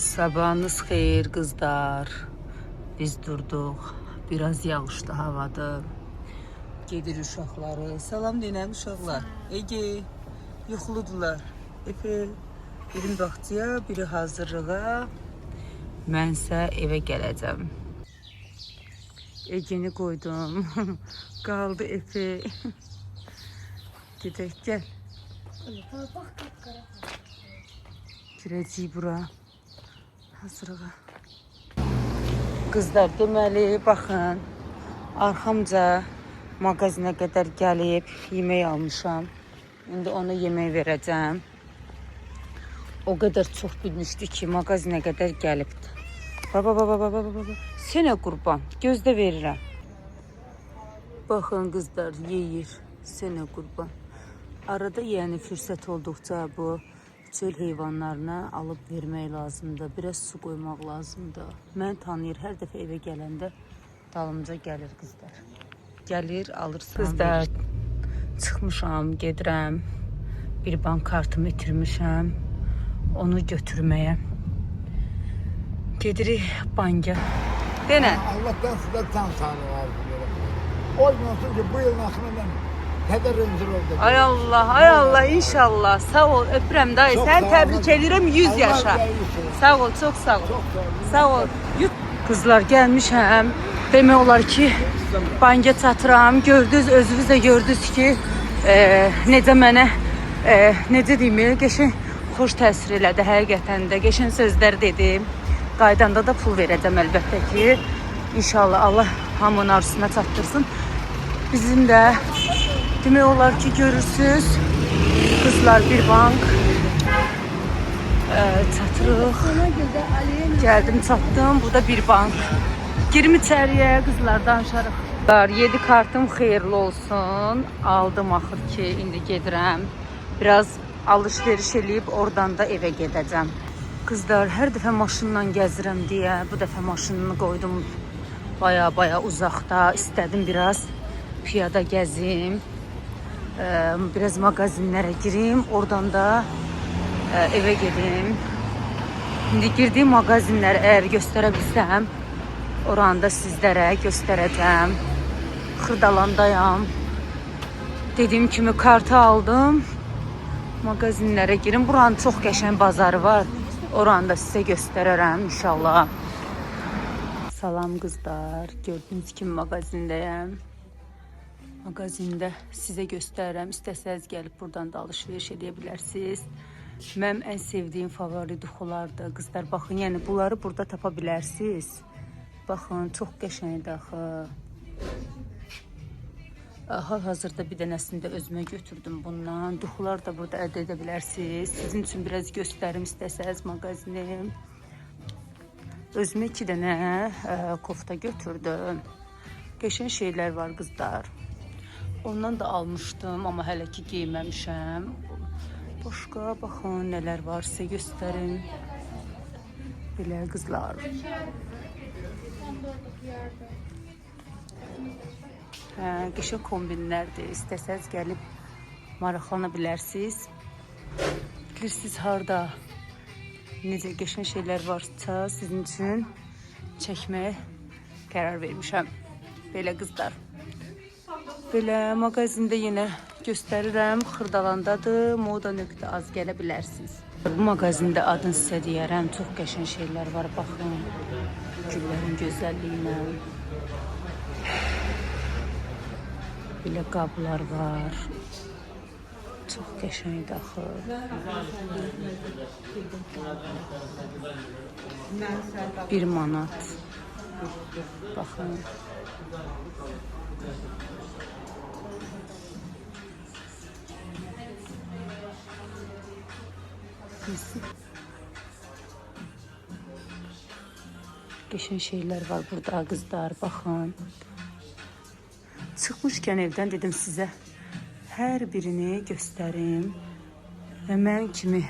Sabahınız xeyir qızlar. Biz durduq. Biraz yağışlı havadır. Gedir uşaqları. Salam deyən uşaqlar. Ege, yuxuludular. Efe, birin baxçıya, biri hazırlığa. Mənsə evə gələcəm. Egeni qoydum. Qaldı Efe. Gedək, gəl. Girəcəyik bura. Hazırlığa. Qızlar, deməli, baxın. Arxamca mağazinə qədər gəlib yemək almışam. İndi ona yemək verəcəm. O qədər çox bilmişdi ki, mağazinə qədər gəlibdi. Baba. Sənə qurban, gözdə verirəm. Baxın qızlar, yeyir. Sənə qurban. Arada yəni fürsət olduqca bu çöl heyvanlarına alıb vermək lazımdır. Biraz su qoymaq lazımdır. Mən tanıyır, hər dəfə evə gələndə dalımca gəlir qızlar. Gəlir, alırsan. Qızlar, çıxmışam, gedirəm. Bir bank kartımı itirmişəm. Onu götürməyə. Gedirik banka. Denə. Allah'tan sizler tam sağlığı vardı böyle. Olmasın ki bu yıl nasıl kadar ömür oldu. Ay Allah, inşallah. Sağ ol, öpürəm dayı. Çok Sən sağ təbrik olun. edirəm 100 Allah yaşa. yayılsın. Sağ ol, çox sağ ol. Çok sağ olun. Sağ ol. Qızlar, gəlmişəm. Demək olar ki, banka çatıram. Gördünüz, özünüz də gördünüz ki, necə mənə, necə deyim, qəşəng xoş təsir elədi həqiqətən də. Qəşəng sözlər dedim. Qaydanda da pul verəcəm əlbəttə ki. İnşallah Allah hamının arzusuna çatdırsın. Bizim də demək olar ki, görürsünüz, qızlar bir bank çatırıq. Gəldim, çatdım. Bu da bir bank. Girim içəriyə, qızlar, danışarıq. 7 kartım xeyirli olsun. Aldım axır ki, indi gedirəm. Biraz alış-veriş eləyib oradan da evə gedəcəm. Qızlar, hər dəfə maşınla gəzirəm deyə bu dəfə maşınını qoydum baya uzaqda. İstədim biraz piyada gəzim. Biraz mağazinlərə girim, oradan da evə gedim. İndi girdiyim mağazinləri əgər göstərə bilsəm, oranı da sizlərə göstərəcəm. Xırdalandayam. Dediyim kimi kartı aldım. Mağazinlərə girim. Buranın çox qəşəng bazarı var. Oranı da sizə göstərərəm inşallah. Salam qızlar. Gördüyünüz kimi mağazindəyəm. Mağazində sizə göstərərəm. İstəsəniz gəlib buradan da alış-veriş edə bilərsiniz. Mənim ən sevdiyim favori duxulardır. Qızlar, baxın, yəni bunları burada tapa bilərsiniz. Baxın, çox qəşəngdir axı. Hal-hazırda bir dənəsini də özümə götürdüm bundan. Duxular da burada əldə edə bilərsiniz. Sizin üçün biraz göstərim istəsəniz mağazinim. Özümə 2 dənə kofta götürdüm. Qəşəng şeylər var qızlar. Ondan da almışdım, amma hələ ki geyməmişəm. Başqa, baxın, nələr var sizə göstərim. Belə qızlar. Qəşəng kombinlərdir. İstəsəniz gəlib maraqlana bilərsiniz. Bilirsiniz harda necə qəşəng şeylər varsa sizin üçün çəkməyə qərar vermişəm. Belə qızlar. Belə mağazində yenə göstərirəm. Xırdalandadır. Moda.az gələ bilərsiniz. Bu mağazində adını sizə deyərəm. Çox qəşəng şeylər var. Baxın. Güllərin gözəlliyinə. Belə qablar var. Çox qəşəngdir axı. 1 manat. Baxın. Qəşəng şeylər var burada qızlar, baxın. Çıxmışkən evdən dedim sizə hər birini göstərim. Və mən kimi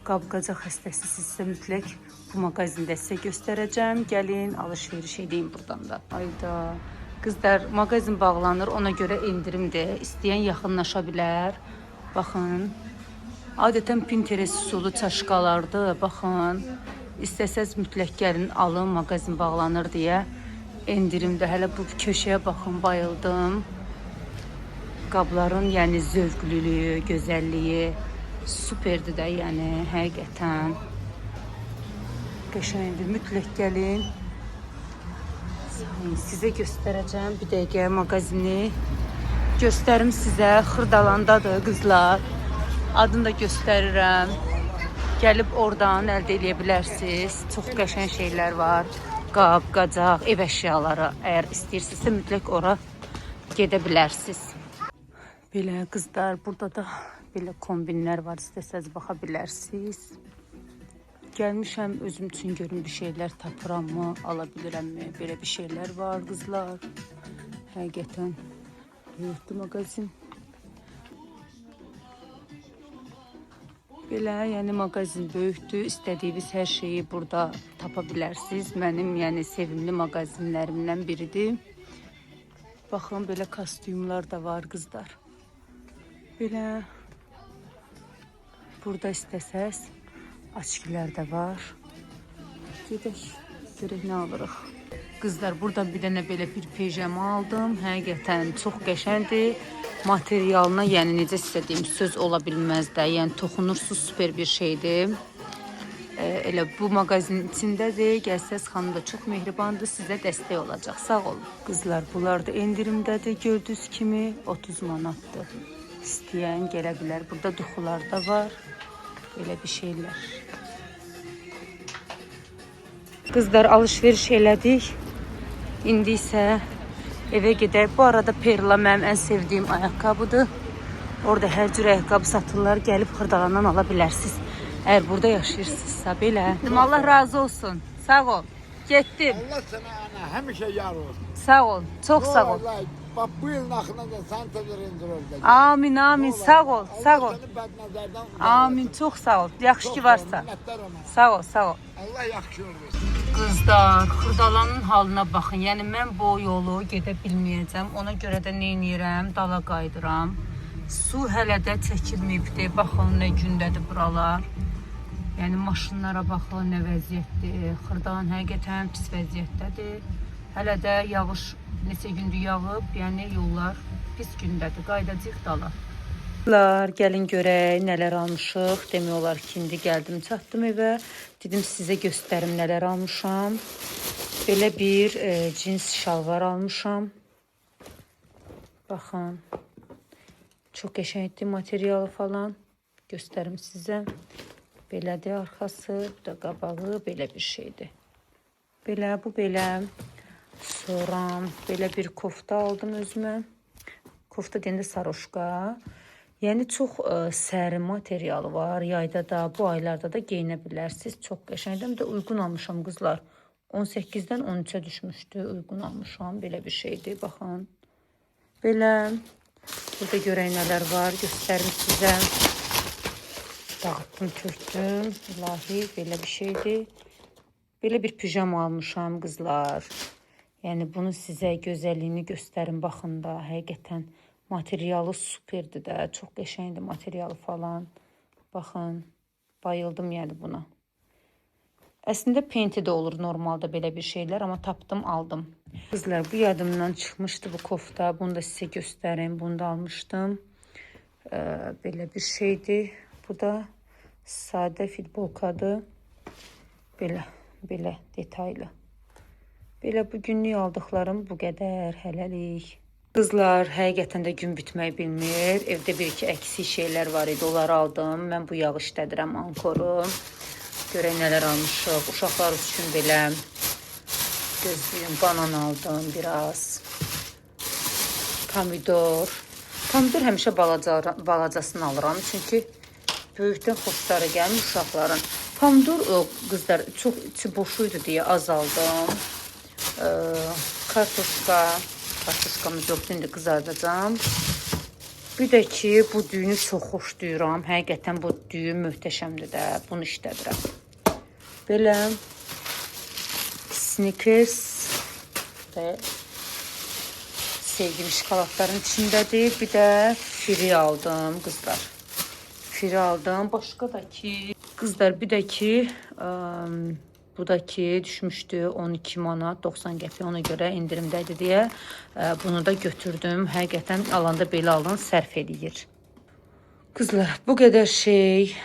qab-qacaq xəstəsizsə mütləq bu mağazində sizə göstərəcəm. Gəlin, alış-veriş edeyim buradan da. Ayda. Qızlar, mağazin bağlanır, ona görə endirimdir. İstəyən yaxınlaşa bilər. Baxın. Adətən Pinterest üsulu çaşqalardır. Baxın. İstəsəz mütləq gəlin alın, mağazin bağlanır deyə. Endirimdə hələ bu köşəyə baxın, bayıldım. Qabların yəni zövqlülüyü, gözəlliyi superdir də, yəni həqiqətən qəşəngdir. Mütləq gəlin. Sizə göstərəcəm bir dəqiqə mağazini. Göstərim sizə. Xırdalandadır qızlar. Adını da göstərirəm. Gəlib oradan əldə edə bilərsiniz. Çox qəşəng şeylər var. Qab, qacaq, ev əşyaları. Əgər istəyirsinizsə mütləq ora gedə bilərsiniz. Belə qızlar, burada da belə kombinlər var. İstəsəz baxa bilərsiniz. Gəlmişəm özüm üçün görüm bir şeylər tapırammı, ala bilirəmmi? Belə bir şeylər var qızlar. Həqiqətən böyükdür mağazin. Belə, yəni mağazin böyükdür. İstədiyiniz hər şeyi burada tapa bilərsiniz. Mənim yəni sevimli mağazinlərimdən biridir. Baxın, belə kostyumlar da var qızlar. Belə burada istəsəz açkilər də var. Gedək, görək nə alırıq. Qızlar, burada bir dənə belə bir pijama aldım. Həqiqətən çox qəşəngdir. Materialına, yəni necə sizə deyim, söz ola bilməz də. Yəni toxunursuz, super bir şeydir. Elə bu mağazinin içindədir. Gəlsəz, xanım da çox mehribandır, sizə dəstək olacaq. Sağ olun. Qızlar, bunlar da endirimdədir. Gördüyünüz kimi 30 manatdır. İstəyən gələ bilər. Burada duxular da var. Belə bir şeylər. Qızlar, alışveriş elədik. İndi isə evə gedək. Bu arada Perla mənim ən sevdiyim ayaqqabıdır. Orada hər cür ayaqqabı satırlar. Gəlib xırdalanan ala bilərsiniz. Əgər burada yaşayırsınızsa belə. Allah razı olsun. Sağ ol. Getdim. Allah sənə ana həmişə yar olsun. Sağ ol. Çox sağ ol. Vallahi, bax bu yılın axırına da sən təcrübə olacaq. Amin, amin. Sağ ol. Sağ ol. Səni bədnəzərdən Amin. Çox sağ ol. Yaxşı ki varsa. Sağ ol, sağ ol. Allah yaxşı yol versin. Qızlar, xırdalanın halına baxın. Yəni mən bu yolu gedə bilməyəcəm. Ona görə də nə edirəm? Dala qayıdıram. Su hələ də çəkilməyibdi. Baxın nə gündədir buralar. Yəni maşınlara baxın nə vəziyyətdir. Xırdalan həqiqətən pis vəziyyətdədir. Hələ də yağış neçə gündür yağıb. Yəni yollar pis gündədir. Qayıdacağıq dala. Gəlin görək nələr almışıq. Demək olar ki, indi gəldim, çatdım evə. Dedim sizə göstərim nələr almışam. Belə bir cins şalvar almışam. Baxın. Çox qəşəngdir materialı falan. Göstərim sizə. Belədir arxası, bu da qabağı, belə bir şeydir. Belə, bu belə. Sonra belə bir kofta aldım özümə. Kofta deyəndə saroşka. Yəni çox sərin materialı var. Yayda da, bu aylarda da geyinə bilərsiniz. Çox qəşəngdir. Bir də uyğun almışam qızlar. 18-dən 13-ə düşmüşdü. Uyğun almışam. Belə bir şeydir. Baxın. Belə. Burada görək nələr var. Göstərim sizə. Dağıtdım, tökdüm. İlahi, belə bir şeydir. Belə bir pijama almışam qızlar. Yəni bunu sizə gözəlliyini göstərim. Baxın da, həqiqətən. Materialı superdir də, çox qəşəngdir materialı falan. Baxın, bayıldım yəni buna. Əslində penti də olur normalda belə bir şeylər, amma tapdım, aldım. Qızlar, bu yadımdan çıxmışdı bu kofta. Bunu da sizə göstərim, bunu da almışdım. Belə bir şeydir. Bu da sadə futbolkadır. Belə detaylı. Belə bu günlük aldıqlarım bu qədər, hələlik. Qızlar, həqiqətən də gün bitmək bilmir. Evdə bir-iki əksik şeylər var idi, onları aldım. Mən bu yağı işlədirəm, Ankoru. Görək nələr almışıq. Uşaqlar üçün belə gözlüyüm, banan aldım biraz. Pomidor. Pomidor həmişə balacasını alıram. Çünki böyükdən xoşları gəlmir uşaqların. Pomidor, qızlar, çox içi boşuydu deyə az aldım. Kartuşka. Kartuşkamız yoxdur, indi qızardacam. Bir də ki, bu düyünü çox xoş duyuram. Həqiqətən bu düyün möhtəşəmdir də. Bunu işlədirəm. Belə Snickers və sevgili şokoladların içindədir. Bir də Firi aldım qızlar. Firi aldım. Başqa da ki, qızlar bir də ki Bu da ki düşmüşdü 12 manat 90 qəpik, ona görə indirimdədir deyə bunu da götürdüm. Həqiqətən alanda belə alın, sərf eləyir. Qızlar, bu qədər şey,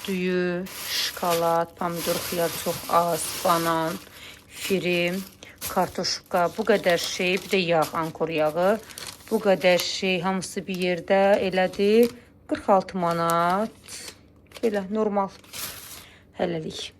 düyü, şokolad, pomidor, xiyar çox az, banan, firim, kartoşka, bu qədər şey, bir də yağ, ankor yağı, bu qədər şey hamısı bir yerdə elədi. 46 manat, belə normal, hələlik.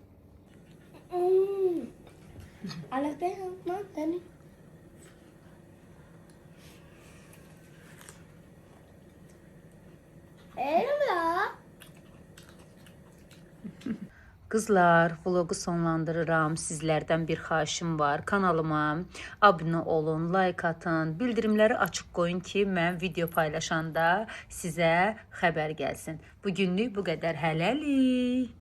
Qızlar, vlogu sonlandırıram. Sizlərdən bir xahişim var. Kanalıma abunə olun, like atın, bildirimləri açıq qoyun ki, mən video paylaşanda sizə xəbər gəlsin. Bugünlük bu qədər, hələlik.